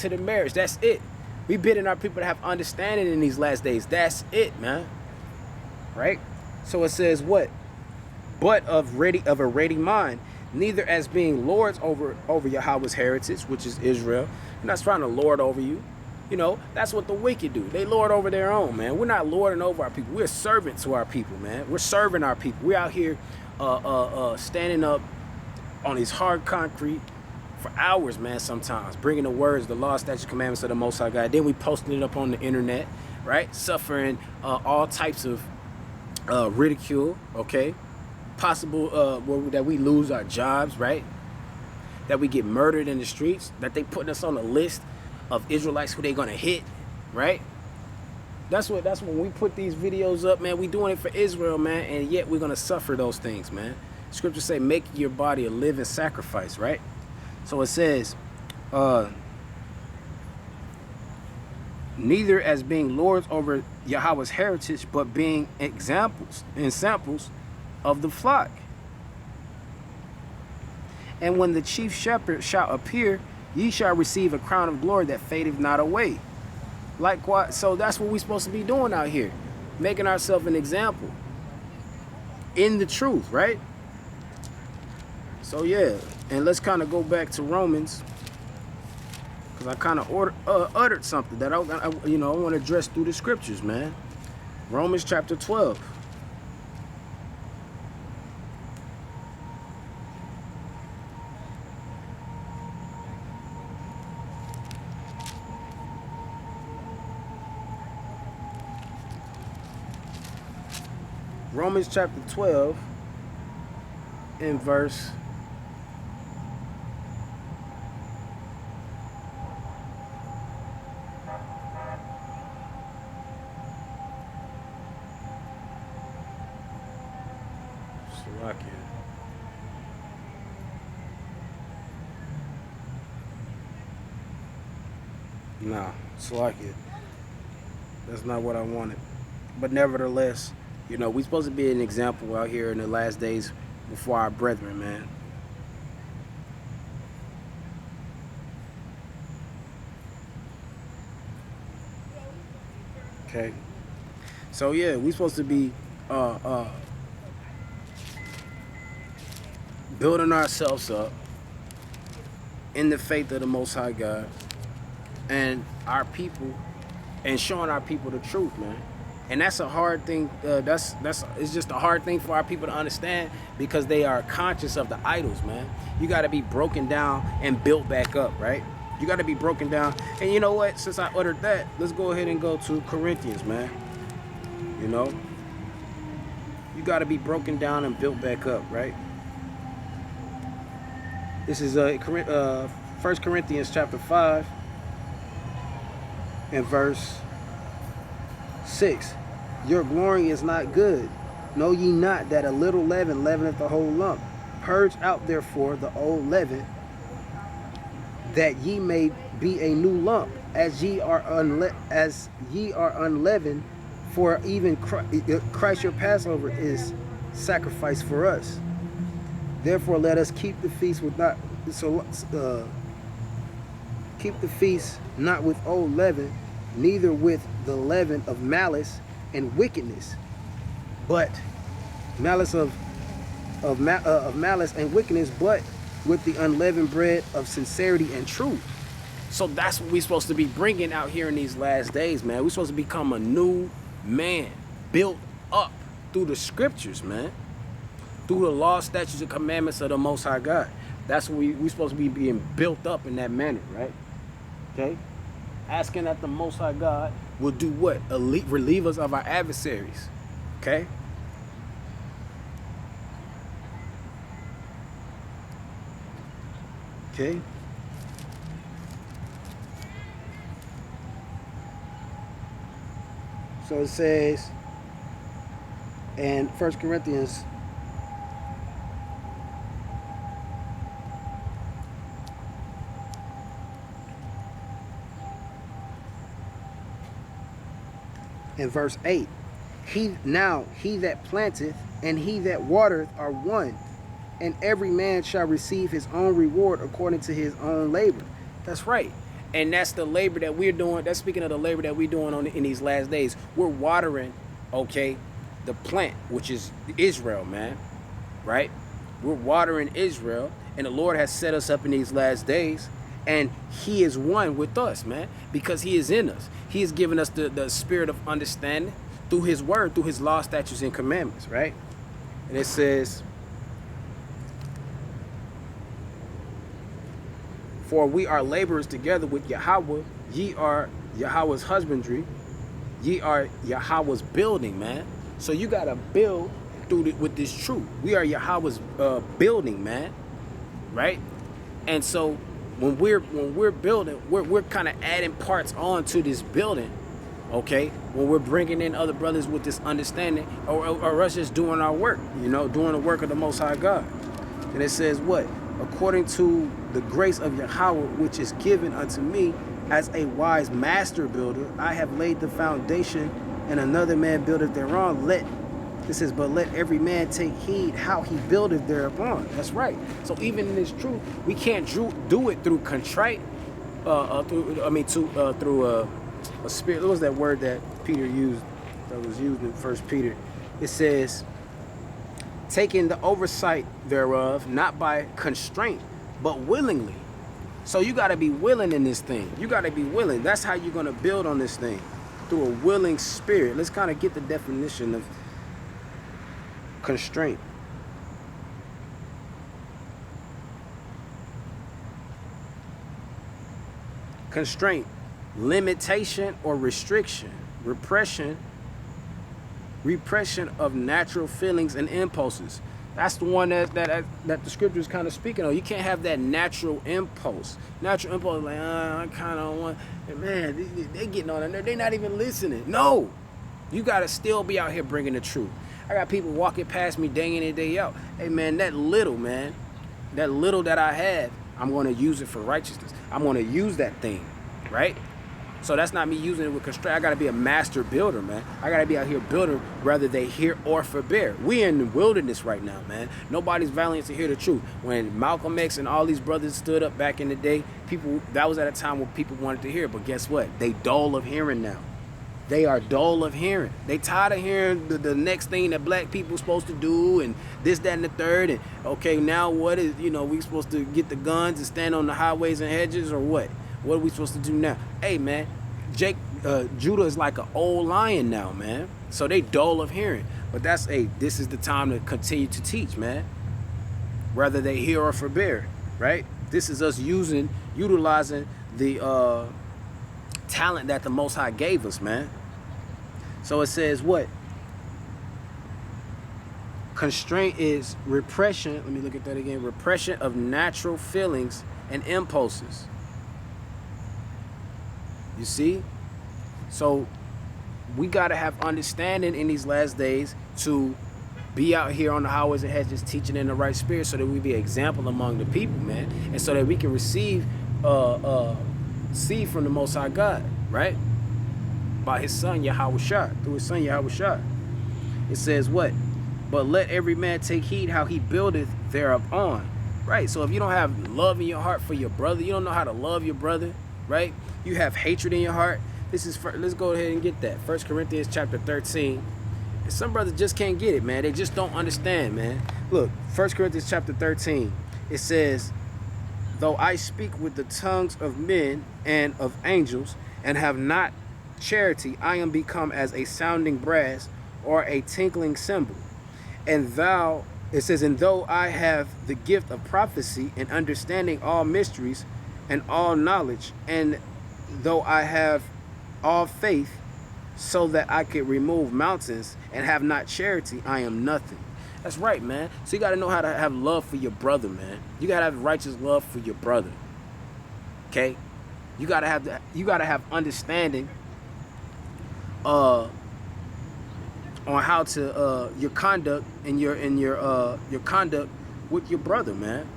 to the marriage. That's it. We bidding our people to have understanding in these last days. That's it, man. Right? So it says what? But of a ready mind, neither as being lords over Yahweh's heritage, which is Israel. We're not trying to lord over you. You know, that's what the wicked do. They lord over their own, man. We're not lording over our people. We're servants to our people, man. We're serving our people. We're out here standing up on these hard concrete for hours, man, sometimes. Bringing the words, the law, statutes, commandments of the Most High God. Then we posting it up on the internet, right? Suffering all types of ridicule, okay? Possible that we lose our jobs, right? That we get murdered in the streets. That they putting us on a list of Israelites who they gonna hit, right? That's when we put these videos up, man. We doing it for Israel, man, and yet we're gonna suffer those things, man. Scripture say, make your body a living sacrifice, right? So it says, neither as being lords over Yahweh's heritage, but being examples and samples of the flock. And when the chief shepherd shall appear, ye shall receive a crown of glory that fadeth not away. Likewise, so that's what we're supposed to be doing out here, making ourselves an example in the truth, right? So yeah, and let's kind of go back to Romans, because I kind of uttered something that I want to address through the scriptures, man. Romans chapter 12. Romans chapter 12 in verse 'Slakia. That's not what I wanted. But nevertheless, you know, we're supposed to be an example out here in the last days before our brethren, man. Okay. So yeah, we're supposed to be building ourselves up in the faith of the Most High God and our people, and showing our people the truth, man. And that's a hard thing. It's just a hard thing for our people to understand, because they are conscious of the idols, man. You got to be broken down and built back up, right? You got to be broken down. And you know what? Since I uttered that, let's go ahead and go to Corinthians, man. You know, you got to be broken down and built back up, right? This is 1 Corinthians chapter 5 and verse 6. Your glorying is not good. Know ye not that a little leaven leaveneth the whole lump? Purge out therefore the old leaven, that ye may be a new lump, as ye are unleavened. For even Christ your Passover is sacrificed for us. Therefore let us keep the feast keep the feast not with old leaven, neither with the leaven of malice and wickedness, but malice of malice and wickedness, but with the unleavened bread of sincerity and truth. So that's what we're supposed to be bringing out here in these last days, man. We're supposed to become a new man, built up through the scriptures, man, through the law, statutes, and commandments of the Most High God. That's what we're supposed to be being built up in that manner, right? Okay? Asking that the Most High God will do what? Relieve us of our adversaries. Okay? Okay? So it says in 1 Corinthians in verse 8, he that planteth and he that watereth are one, and every man shall receive his own reward according to his own labor. That's right. And that's the labor that we're doing. That's speaking of the labor that we're doing in these last days. We're watering, okay, the plant, which is Israel, man, right? We're watering Israel, and the Lord has set us up in these last days, and he is one with us, man, because he is in us. He has given us the spirit of understanding through his word, through his law, statutes, and commandments, right? And it says, for we are laborers together with Yahweh. Ye are Yahweh's husbandry. Ye are Yahweh's building, man. So you got to build with this truth. We are Yahweh's building, man. Right? And so when we're building, we're kind of adding parts onto this building. Okay? When we're bringing in other brothers with this understanding, or us just doing our work, you know, doing the work of the Most High God. And it says what? According to the grace of Yahweh, which is given unto me as a wise master builder, I have laid the foundation, and another man buildeth thereon. But let every man take heed how he buildeth thereupon. That's right. So even in this truth, we can't do it through contrite, through a spirit. What was that word that Peter used? That was used in 1 Peter. It says, taking the oversight thereof, not by constraint, but willingly. So you got to be willing in this thing. You got to be willing. That's how you're going to build on this thing, through a willing spirit. Let's kind of get the definition of constraint. Constraint, limitation or restriction, repression of natural feelings and impulses. That's the one that the scripture is kind of speaking of. You can't have that natural impulse. Natural impulse, like, I kind of want, man, they getting on there. They're not even listening. No, you got to still be out here bringing the truth. I got people walking past me day in and day out. Hey, man, that little that I have, I'm going to use it for righteousness. I'm going to use that thing, right? So that's not me using it with constraint. I got to be a master builder, man. I got to be out here building, whether they hear or forbear. We in the wilderness right now, man. Nobody's valiant to hear the truth. When Malcolm X and all these brothers stood up back in the day, that was at a time when people wanted to hear. But guess what? They dull of hearing now. They are dull of hearing. They tired of hearing the next thing that black people supposed to do and this, that, and the third. And okay, now what is, we supposed to get the guns and stand on the highways and hedges or what? What are we supposed to do now? Hey, man, Judah is like an old lion now, man. So they dull of hearing. But this is the time to continue to teach, man. Whether they hear or forbear, right? This is us utilizing the talent that the Most High gave us, man. So it says what? Constraint is repression. Let me look at that again. Repression of natural feelings and impulses. You see? So we got to have understanding in these last days to be out here on the highways and hedges teaching in the right spirit, so that we be an example among the people, man. And so that we can receive seed from the Most High God, right? By his son Yahushua, through his son Yahushua. It says what? But let every man take heed how he buildeth thereupon. Right? So if you don't have love in your heart for your brother, you don't know how to love your brother, right? You have hatred in your heart. Let's go ahead and get that. 1 Corinthians chapter 13. And some brothers just can't get it, man. They just don't understand, man. Look, 1 Corinthians chapter 13. It says, though I speak with the tongues of men and of angels, and have not charity, I am become as a sounding brass or a tinkling cymbal. And it says, and though I have the gift of prophecy and understanding all mysteries and all knowledge, and though I have all faith so that I could remove mountains and have not charity, I am nothing. That's right, man. So you got to know how to have love for your brother, man. You got to have righteous love for your brother. Okay? You got to have understanding on how to your conduct and your conduct with your brother, man.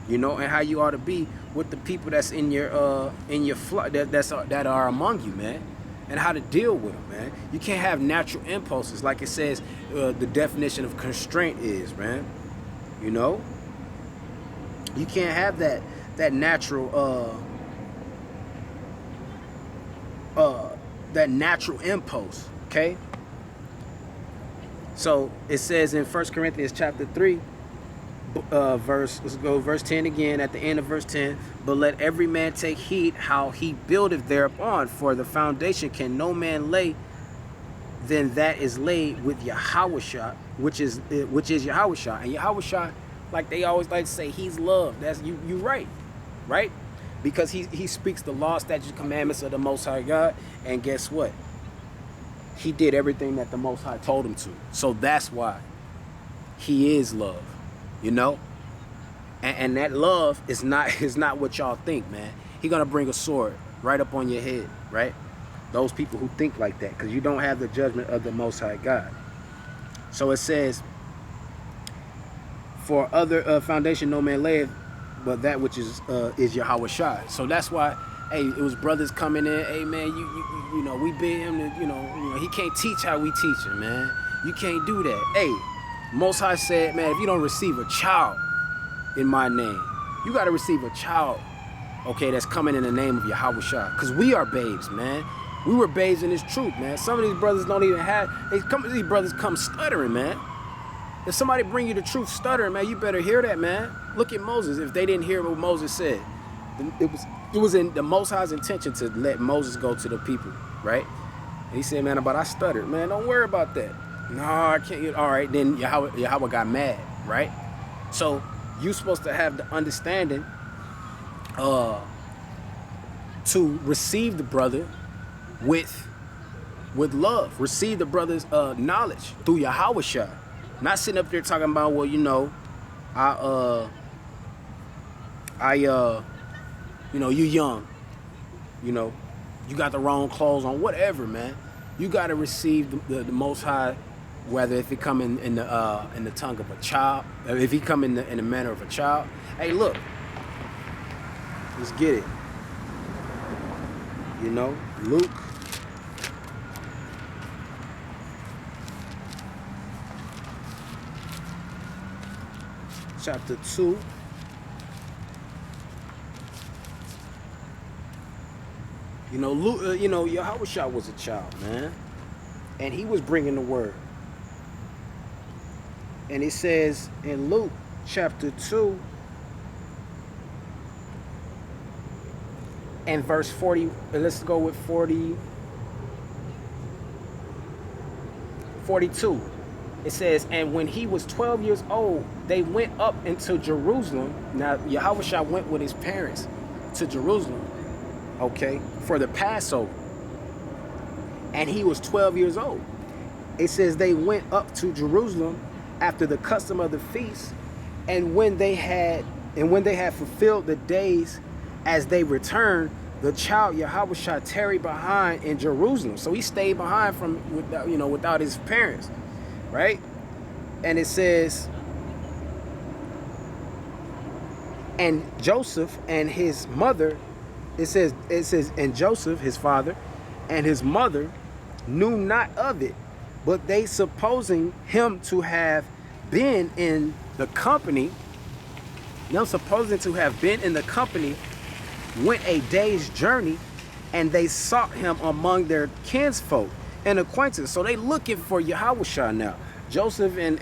And how you ought to be with the people that's in your flock that are among you, man. And how to deal with them, man. You can't have natural impulses, like it says the definition of constraint is, man. You can't have that natural that natural impulse, okay? So it says in 1 Corinthians chapter 3, let's go verse 10 again, at the end of verse 10. But let every man take heed how he buildeth thereupon, for the foundation can no man lay than that is laid with Yahushua, which is Yahushua. And Yahushua, like they always like to say, he's love. That's you right? Because he speaks the law, statutes, commandments of the Most High God, and guess what? He did everything that the Most High told him to. So that's why he is love, you know? And that love is not what y'all think, man. He gonna bring a sword right up on your head, right? Those people who think like that, because you don't have the judgment of the Most High God. So it says, for other foundation no man layeth, but that which is Yahushua. So that's why, hey, it was brothers coming in, hey man, you know, we bid him to, you know, he can't teach how we teach him, man. You can't do that. Hey, Most High said, man, if you don't receive a child in my name, you got to receive a child, okay, that's coming in the name of Yahushua. Because we are babes, man. We were babes in this truth, man. Some of these brothers don't even have, these brothers come stuttering, man. If somebody bring you the truth stuttering, man, you better hear that, man. Look at Moses. If they didn't hear what Moses said, it was in the Most High's intention to let Moses go to the people, right? And he said, man, but I stuttered. Man, don't worry about that. No, I can't. All right, then Yahweh got mad, right? So you're supposed to have the understanding to receive the brother with love. Receive the brother's knowledge through Yahushua. Not sitting up there talking about, well, you know, you know, you young, you know, you got the wrong clothes on, whatever, man. You got to receive the Most High, whether if it come in the tongue of a child, if he come in the manner of a child. Hey, look, let's get it. You know, Luke. Chapter 2. You know, Luke, you know, Yahushua was a child, man. And he was bringing the word. And it says in Luke chapter 2 and verse 40, let's go with 42. It says, and when he was 12 years old, they went up into Jerusalem. Now, Yahushua went with his parents to Jerusalem, okay, for the Passover. And he was 12 years old. It says they went up to Jerusalem after the custom of the feast, and when they had fulfilled the days as they returned, the child Yahushua tarried behind in Jerusalem. So he stayed behind without his parents. Right? And it says, and Joseph and his mother, it says, and Joseph, his father, and his mother knew not of it, but they supposing him to have been in the company, went a day's journey, and they sought him among their kinsfolk and acquaintance. So they looking for Yahushua now. Joseph and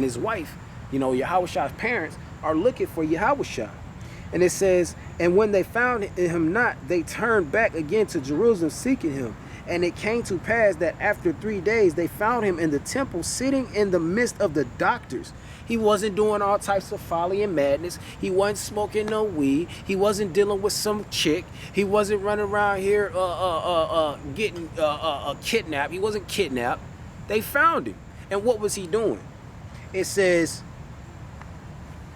his wife, you know, Yahushua's parents, are looking for Yahushua. And it says, and when they found him not, they turned back again to Jerusalem seeking him. And it came to pass that after 3 days they found him in the temple, sitting in the midst of the doctors. He wasn't doing all types of folly and madness. He wasn't smoking no weed. He wasn't dealing with some chick. He wasn't running around here getting kidnapped. He wasn't kidnapped. They found him. And what was he doing? It says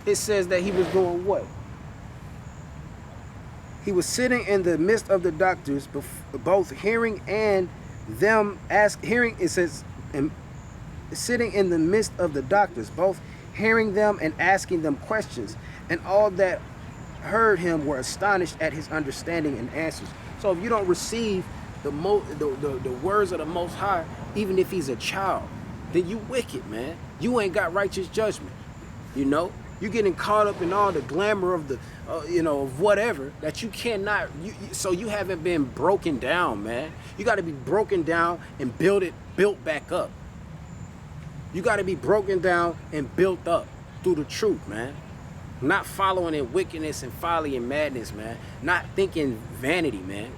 that he was doing what? He was sitting in the midst of the doctors, both hearing and them ask. Hearing, it says, sitting in the midst of the doctors, both hearing them and asking them questions. And all that heard him were astonished at his understanding and answers. So if you don't receive the words of the Most High, even if he's a child, then you wicked, man. You ain't got righteous judgment, you know? You getting caught up in all the glamour of the, of whatever that you cannot. So you haven't been broken down, man. You got to be broken down and built back up. You got to be broken down and built up through the truth, man. Not following in wickedness and folly and madness, man. Not thinking vanity, man.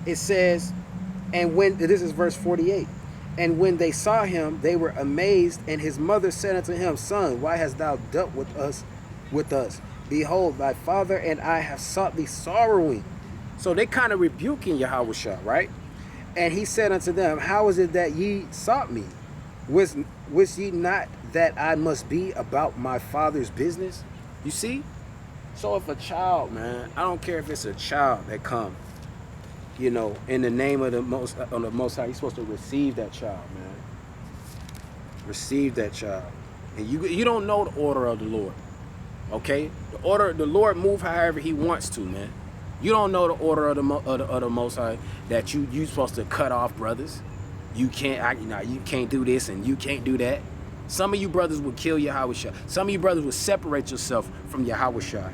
It says, and when, this is verse 48. And when they saw him, they were amazed, and his mother said unto him, Son, why hast thou dealt with us? Behold, thy father and I have sought thee sorrowing. So they kind of rebuking Yahushua, right? And he said unto them, How is it that ye sought me? Wist ye not that I must be about my father's business? You see? So if a child, man, I don't care if it's a child that come, in the name of the Most High, you're supposed to receive that child, man. Receive that child. And you don't know the order of the Lord. Okay? The Lord move however he wants to, man. You don't know the order of the Most High, that you supposed to cut off brothers. You can't you can't do this and you can't do that. Some of you brothers will kill Yahushua. Some of you brothers will separate yourself from Yahushua.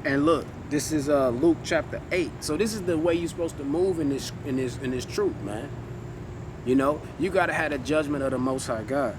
And look, this is Luke chapter 8. So this is the way you're supposed to move in this truth, man. You gotta have the judgment of the Most High God.